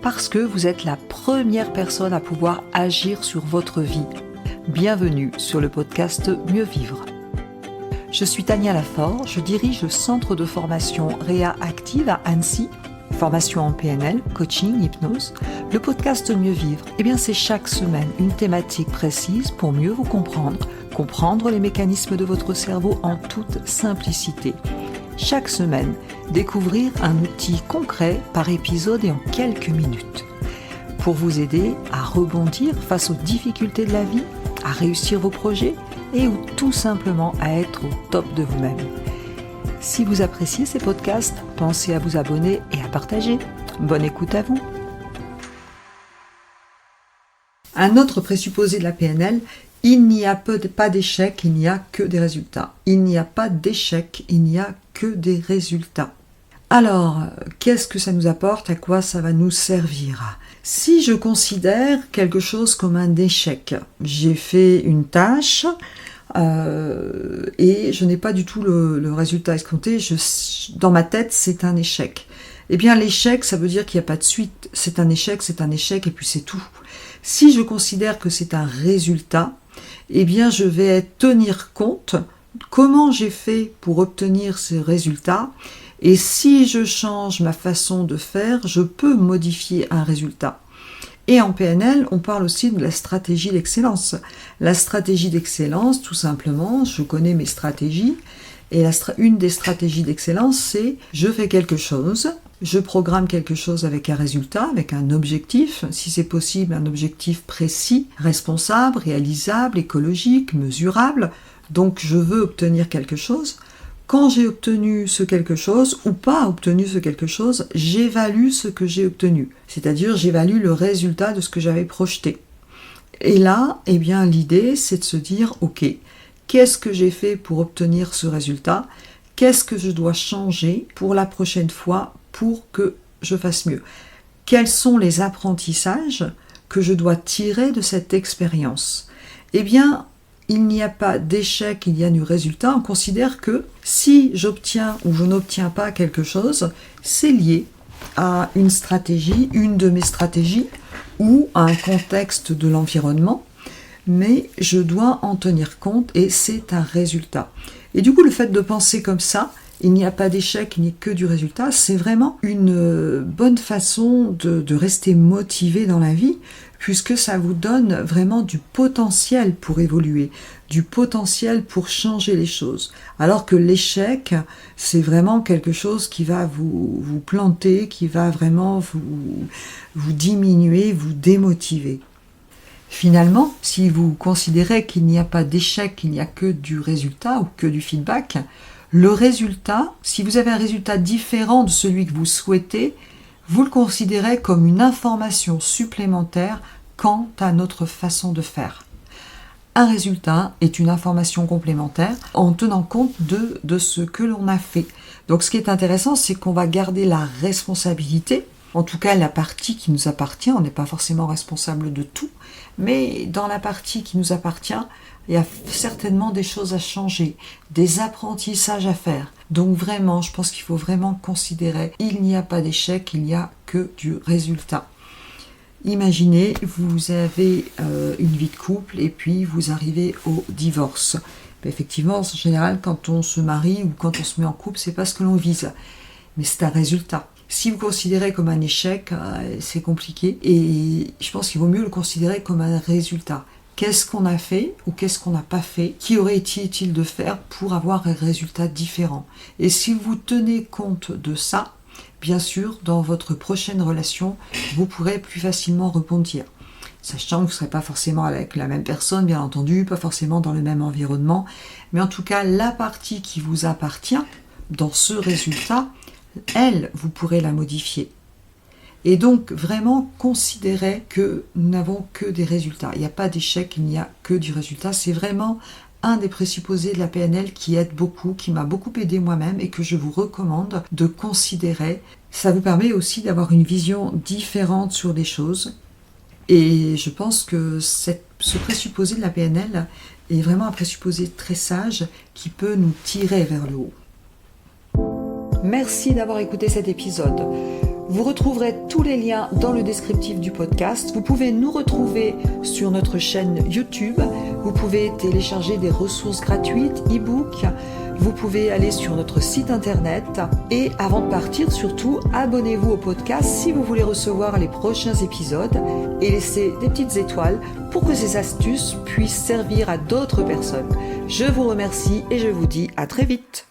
parce que vous êtes la première personne à pouvoir agir sur votre vie. Bienvenue sur le podcast Mieux Vivre. Je suis Tania Lafort, je dirige le centre de formation Réa Active à Annecy, formation en PNL, coaching, hypnose. Le podcast Mieux Vivre, c'est chaque semaine une thématique précise pour mieux vous comprendre les mécanismes de votre cerveau en toute simplicité. Chaque semaine, découvrir un outil concret par épisode et en quelques minutes. Pour vous aider à rebondir face aux difficultés de la vie, à réussir vos projets et ou tout simplement à être au top de vous-même. Si vous appréciez ces podcasts, pensez à vous abonner et à partager. Bonne écoute à vous. Un autre présupposé de la PNL, il n'y a pas d'échec, il n'y a que des résultats. Il n'y a pas d'échec, il n'y a que des résultats. Alors, qu'est-ce que ça nous apporte? À quoi ça va nous servir? Si je considère quelque chose comme un échec, j'ai fait une tâche et je n'ai pas du tout le résultat escompté, dans ma tête, c'est un échec. L'échec, ça veut dire qu'il n'y a pas de suite. C'est un échec et puis c'est tout. Si je considère que c'est un résultat, je vais tenir compte comment j'ai fait pour obtenir ces résultats. Et si je change ma façon de faire, je peux modifier un résultat. Et en PNL, on parle aussi de la stratégie d'excellence. La stratégie d'excellence, tout simplement, je connais mes stratégies. Et une des stratégies d'excellence, c'est je fais quelque chose, je programme quelque chose avec un résultat, avec un objectif, si c'est possible, un objectif précis, responsable, réalisable, écologique, mesurable. Donc je veux obtenir quelque chose. Quand j'ai obtenu ce quelque chose ou pas obtenu ce quelque chose, j'évalue ce que j'ai obtenu. C'est-à-dire j'évalue le résultat de ce que j'avais projeté. Et là, l'idée, c'est de se dire, ok, qu'est-ce que j'ai fait pour obtenir ce résultat? Qu'est-ce que je dois changer pour la prochaine fois pour que je fasse mieux? Quels sont les apprentissages que je dois tirer de cette expérience? Il n'y a pas d'échec, il y a du résultat. On considère que si j'obtiens ou je n'obtiens pas quelque chose, c'est lié à une stratégie, une de mes stratégies, ou à un contexte de l'environnement, mais je dois en tenir compte et c'est un résultat. Et du coup, le fait de penser comme ça, il n'y a pas d'échec, il n'y a que du résultat, c'est vraiment une bonne façon de rester motivé dans la vie, puisque ça vous donne vraiment du potentiel pour évoluer, du potentiel pour changer les choses. Alors que l'échec, c'est vraiment quelque chose qui va vous planter, qui va vraiment vous diminuer, vous démotiver. Finalement, si vous considérez qu'il n'y a pas d'échec, qu'il n'y a que du résultat ou que du feedback, le résultat, si vous avez un résultat différent de celui que vous souhaitez, vous le considérez comme une information supplémentaire quant à notre façon de faire. Un résultat est une information complémentaire en tenant compte de ce que l'on a fait. Donc ce qui est intéressant, c'est qu'on va garder la responsabilité, en tout cas la partie qui nous appartient, on n'est pas forcément responsable de tout, mais dans la partie qui nous appartient, il y a certainement des choses à changer, des apprentissages à faire. Donc vraiment, je pense qu'il faut vraiment considérer, il n'y a pas d'échec, il n'y a que du résultat. Imaginez, vous avez une vie de couple et puis vous arrivez au divorce. Effectivement, en général, quand on se marie ou quand on se met en couple, c'est pas ce que l'on vise, mais c'est un résultat. Si vous considérez comme un échec, c'est compliqué et je pense qu'il vaut mieux le considérer comme un résultat. Qu'est-ce qu'on a fait ou qu'est-ce qu'on n'a pas fait? Qui aurait été utile de faire pour avoir un résultat différent? Et si vous tenez compte de ça, bien sûr, dans votre prochaine relation, vous pourrez plus facilement rebondir. Sachant que vous ne serez pas forcément avec la même personne, bien entendu, pas forcément dans le même environnement, mais en tout cas, la partie qui vous appartient dans ce résultat, elle, vous pourrez la modifier. Et donc, vraiment, considérez que nous n'avons que des résultats. Il n'y a pas d'échec, il n'y a que du résultat. C'est vraiment un des présupposés de la PNL qui aide beaucoup, qui m'a beaucoup aidé moi-même et que je vous recommande de considérer. Ça vous permet aussi d'avoir une vision différente sur les choses. Et je pense que ce présupposé de la PNL est vraiment un présupposé très sage qui peut nous tirer vers le haut. Merci d'avoir écouté cet épisode. Vous retrouverez tous les liens dans le descriptif du podcast. Vous pouvez nous retrouver sur notre chaîne YouTube. Vous pouvez télécharger des ressources gratuites, e-books. Vous pouvez aller sur notre site internet. Et avant de partir, surtout, abonnez-vous au podcast si vous voulez recevoir les prochains épisodes et laissez des petites étoiles pour que ces astuces puissent servir à d'autres personnes. Je vous remercie et je vous dis à très vite.